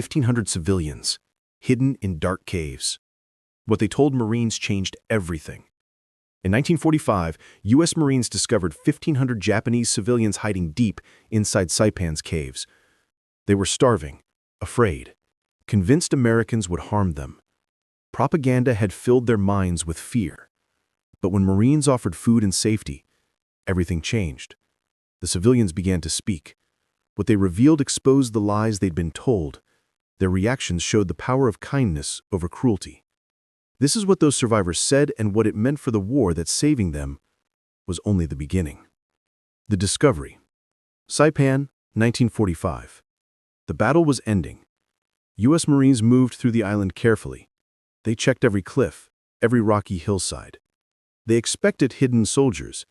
1,500 civilians, hidden in dark caves. What they told Marines changed everything. In 1945, U.S. Marines discovered 1,500 Japanese civilians hiding deep inside Saipan's caves. They were starving, afraid, convinced Americans would harm them. Propaganda had filled their minds with fear. But when Marines offered food and safety, everything changed. The civilians began to speak. What they revealed exposed the lies they'd been told. Their reactions showed the power of kindness over cruelty. This is what those survivors said and what it meant for the war that saving them was only the beginning. The discovery. Saipan, 1945. The battle was ending. U.S. Marines moved through the island carefully. They checked every cliff, every rocky hillside. They expected hidden soldiers.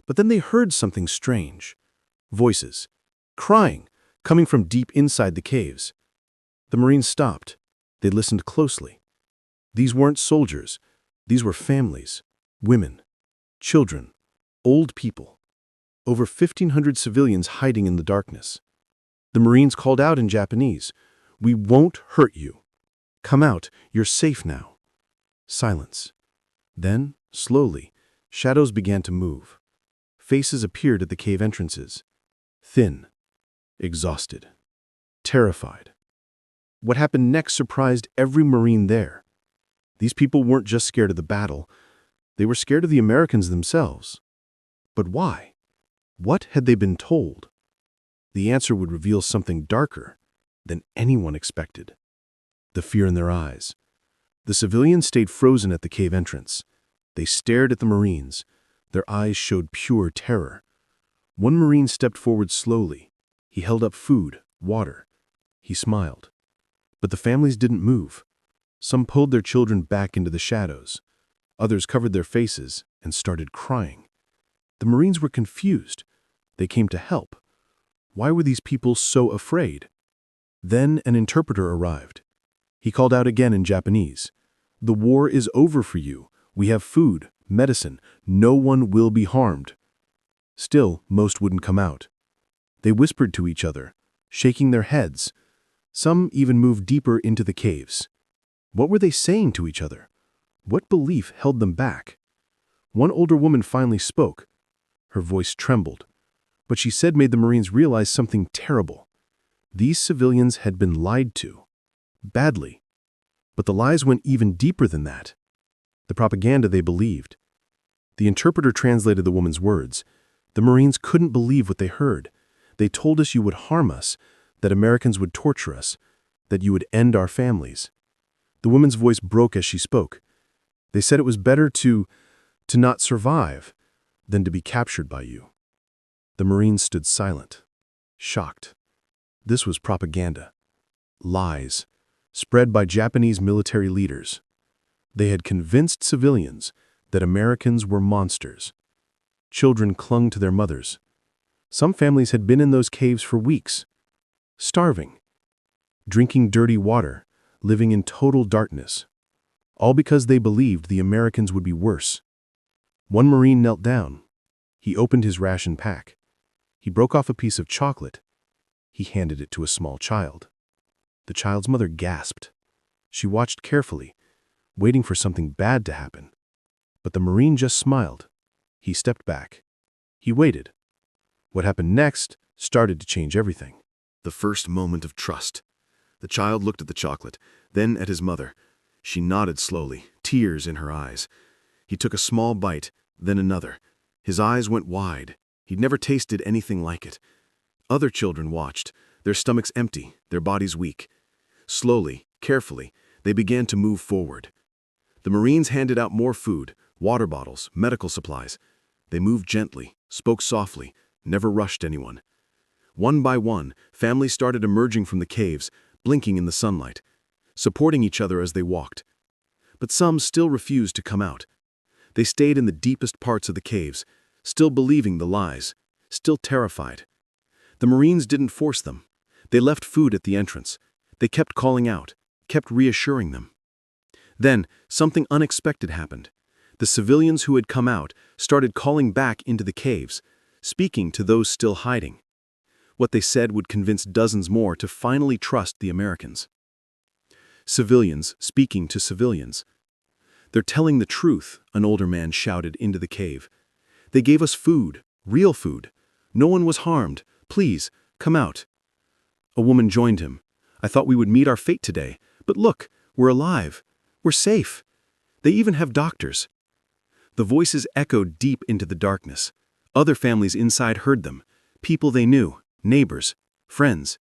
But then they heard something strange. Voices, crying, coming from deep inside the caves. The Marines stopped. They listened closely. These weren't soldiers. These were families, women, children, old people. Over 1,500 civilians hiding in the darkness. The Marines called out in Japanese, "We won't hurt you. Come out, you're safe now." Silence. Then, slowly, shadows began to move. Faces appeared at the cave entrances. Thin, exhausted, terrified. What happened next surprised every Marine there. These people weren't just scared of the battle. They were scared of the Americans themselves. But why? What had they been told? The answer would reveal something darker than anyone expected. The fear in their eyes. The civilians stayed frozen at the cave entrance. They stared at the Marines. Their eyes showed pure terror. One Marine stepped forward slowly. He held up food, water. He smiled. But the families didn't move. Some pulled their children back into the shadows. Others covered their faces and started crying. The Marines were confused. They came to help. Why were these people so afraid? Then an interpreter arrived. He called out again in Japanese. "The war is over for you. We have food, medicine. No one will be harmed." Still, most wouldn't come out. They whispered to each other, shaking their heads. Some even moved deeper into the caves. What were they saying to each other? What belief held them back? One older woman finally spoke. Her voice trembled. What she said made the Marines realize something terrible. These civilians had been lied to. Badly. But the lies went even deeper than that. The propaganda they believed. The interpreter translated the woman's words. The Marines couldn't believe what they heard. They told us you would harm us, that Americans would torture us, that you would end our families. The woman's voice broke as she spoke. They said it was better to not survive than to be captured by you. The Marines stood silent, shocked. This was propaganda. Lies, spread by Japanese military leaders. They had convinced civilians that Americans were monsters. Children clung to their mothers. Some families had been in those caves for weeks, starving, drinking dirty water, living in total darkness, all because they believed the Americans would be worse. One Marine knelt down. He opened his ration pack. He broke off a piece of chocolate. He handed it to a small child. The child's mother gasped. She watched carefully, waiting for something bad to happen. But the Marine just smiled. He stepped back. He waited. What happened next started to change everything. The first moment of trust. The child looked at the chocolate, then at his mother. She nodded slowly, tears in her eyes. He took a small bite, then another. His eyes went wide. He'd never tasted anything like it. Other children watched, their stomachs empty, their bodies weak. Slowly, carefully, they began to move forward. The Marines handed out more food, water bottles, medical supplies. They moved gently, spoke softly, never rushed anyone. One by one, families started emerging from the caves, blinking in the sunlight, supporting each other as they walked. But some still refused to come out. They stayed in the deepest parts of the caves, still believing the lies, still terrified. The Marines didn't force them. They left food at the entrance. They kept calling out, kept reassuring them. Then, something unexpected happened. The civilians who had come out started calling back into the caves, speaking to those still hiding. What they said would convince dozens more to finally trust the Americans. Civilians speaking to civilians. "They're telling the truth," an older man shouted into the cave. "They gave us food, real food. No one was harmed. Please, come out." A woman joined him. "I thought we would meet our fate today, but look, we're alive. We're safe. They even have doctors." The voices echoed deep into the darkness. Other families inside heard them. People they knew, neighbors, friends.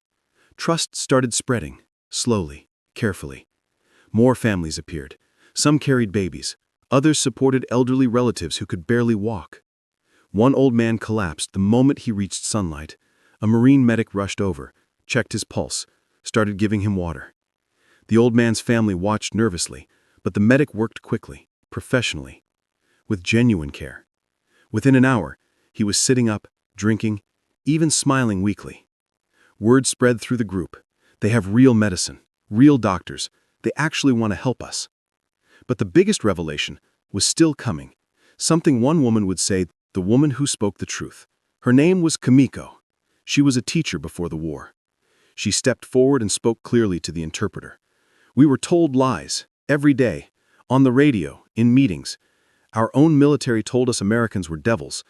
Trust started spreading, slowly, carefully. More families appeared. Some carried babies. Others supported elderly relatives who could barely walk. One old man collapsed the moment he reached sunlight. A Marine medic rushed over, checked his pulse, started giving him water. The old man's family watched nervously, but the medic worked quickly, professionally, with genuine care. Within an hour, he was sitting up, drinking, even smiling weakly. Word spread through the group. They have real medicine, real doctors. They actually want to help us. But the biggest revelation was still coming. Something one woman would say, the woman who spoke the truth. Her name was Kimiko. She was a teacher before the war. She stepped forward and spoke clearly to the interpreter. "We were told lies, every day, on the radio, in meetings. Our own military told us Americans were devils."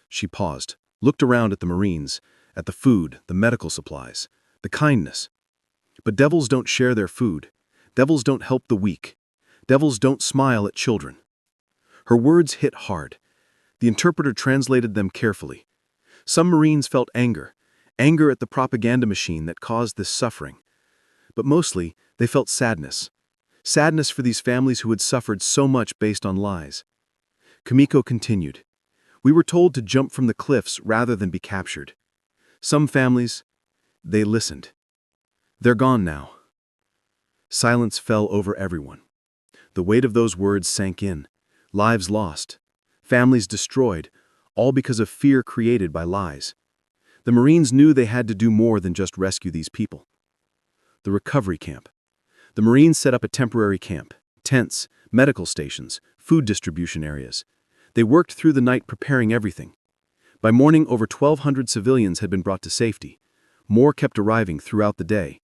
She paused, looked around at the Marines, at the food, the medical supplies, the kindness. "But devils don't share their food. Devils don't help the weak. Devils don't smile at children." Her words hit hard. The interpreter translated them carefully. Some Marines felt anger at the propaganda machine that caused this suffering. But mostly, they felt sadness. Sadness for these families who had suffered so much based on lies. Kimiko continued. "We were told to jump from the cliffs rather than be captured. Some families, they listened. They're gone now." Silence fell over everyone. The weight of those words sank in. Lives lost. Families destroyed, all because of fear created by lies. The Marines knew they had to do more than just rescue these people. The recovery camp. The Marines set up a temporary camp, tents, medical stations, food distribution areas. They worked through the night preparing everything. By morning, over 1,200 civilians had been brought to safety. More kept arriving throughout the day.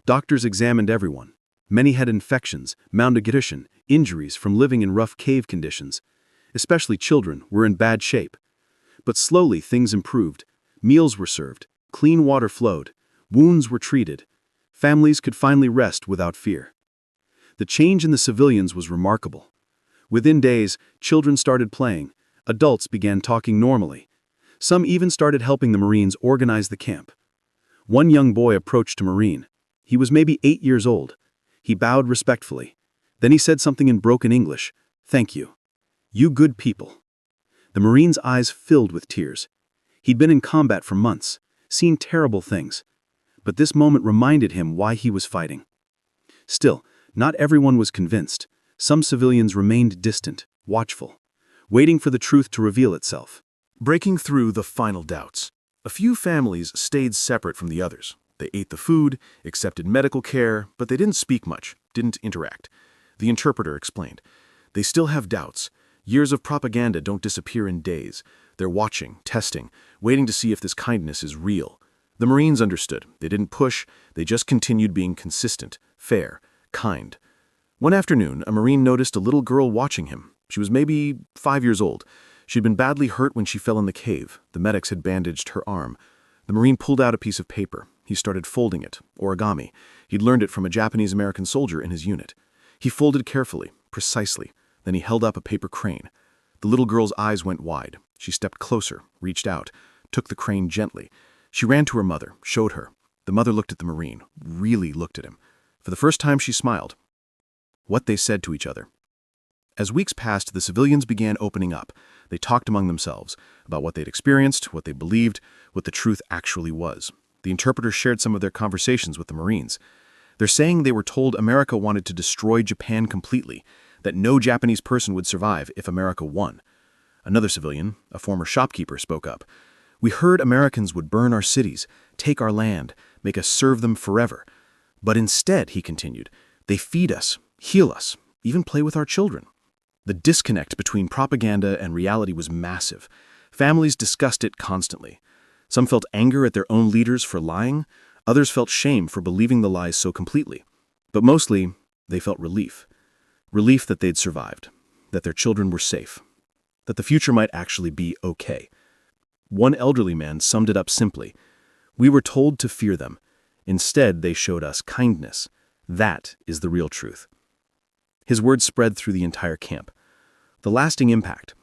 Doctors examined everyone. Many had infections, malnutrition, injuries from living in rough cave conditions. Especially children were in bad shape. But slowly things improved. Meals were served, clean water flowed, wounds were treated. Families could finally rest without fear. The change in the civilians was remarkable. Within days, children started playing. Adults began talking normally. Some even started helping the Marines organize the camp. One young boy approached a Marine. He was maybe 8 years old. He bowed respectfully. Then he said something in broken English. "Thank you. You good people." The Marine's eyes filled with tears. He'd been in combat for months, seen terrible things. But this moment reminded him why he was fighting. Still, not everyone was convinced. Some civilians remained distant, watchful, waiting for the truth to reveal itself. Breaking through the final doubts. A few families stayed separate from the others. They ate the food, accepted medical care, but they didn't speak much, didn't interact. The interpreter explained. "They still have doubts. Years of propaganda don't disappear in days. They're watching, testing, waiting to see if this kindness is real." The Marines understood. They didn't push, they just continued being consistent, fair, kind. One afternoon, a Marine noticed a little girl watching him. She was maybe 5 years old. She'd been badly hurt when she fell in the cave. The medics had bandaged her arm. The Marine pulled out a piece of paper. He started folding it, origami. He'd learned it from a Japanese-American soldier in his unit. He folded carefully, precisely. Then he held up a paper crane. The little girl's eyes went wide. She stepped closer, reached out, took the crane gently. She ran to her mother, showed her. The mother looked at the Marine, really looked at him. For the first time, she smiled. What they said to each other. As weeks passed, the civilians began opening up. They talked among themselves about what they'd experienced, what they believed, what the truth actually was. The interpreter shared some of their conversations with the Marines. They're saying they were told America wanted to destroy Japan completely, that no Japanese person would survive if America won. Another civilian, a former shopkeeper, spoke up. "We heard Americans would burn our cities, take our land, make us serve them forever. But instead," he continued, "they feed us, heal us, even play with our children." The disconnect between propaganda and reality was massive. Families discussed it constantly. Some felt anger at their own leaders for lying, others felt shame for believing the lies so completely. But mostly, they felt relief. Relief that they'd survived, that their children were safe, that the future might actually be okay. One elderly man summed it up simply: "We were told to fear them. Instead, they showed us kindness. That is the real truth." His words spread through the entire camp. The lasting impact.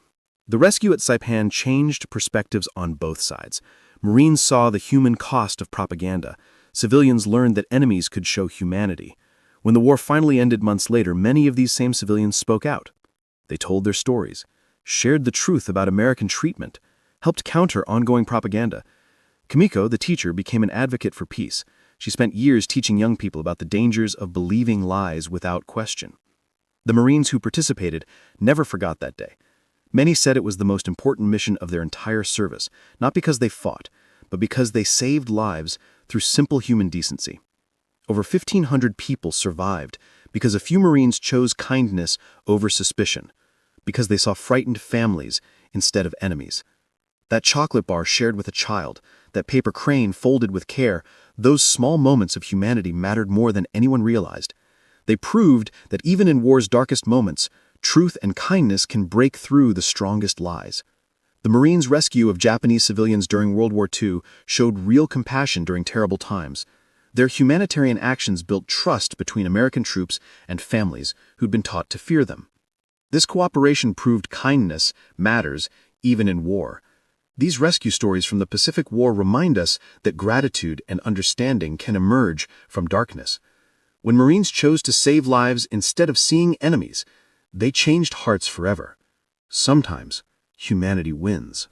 The rescue at Saipan changed perspectives on both sides. Marines saw the human cost of propaganda. Civilians learned that enemies could show humanity. When the war finally ended months later, many of these same civilians spoke out. They told their stories, shared the truth about American treatment, helped counter ongoing propaganda. Kimiko, the teacher, became an advocate for peace. She spent years teaching young people about the dangers of believing lies without question. The Marines who participated never forgot that day. Many said it was the most important mission of their entire service, not because they fought, but because they saved lives through simple human decency. Over 1,500 people survived because a few Marines chose kindness over suspicion, because they saw frightened families instead of enemies. That chocolate bar shared with a child, that paper crane folded with care, those small moments of humanity mattered more than anyone realized. They proved that even in war's darkest moments, truth and kindness can break through the strongest lies. The Marines' rescue of Japanese civilians during World War II showed real compassion during terrible times. Their humanitarian actions built trust between American troops and families who'd been taught to fear them. This cooperation proved kindness matters even in war. These rescue stories from the Pacific War remind us that gratitude and understanding can emerge from darkness. When Marines chose to save lives instead of seeing enemies, they changed hearts forever. Sometimes, humanity wins.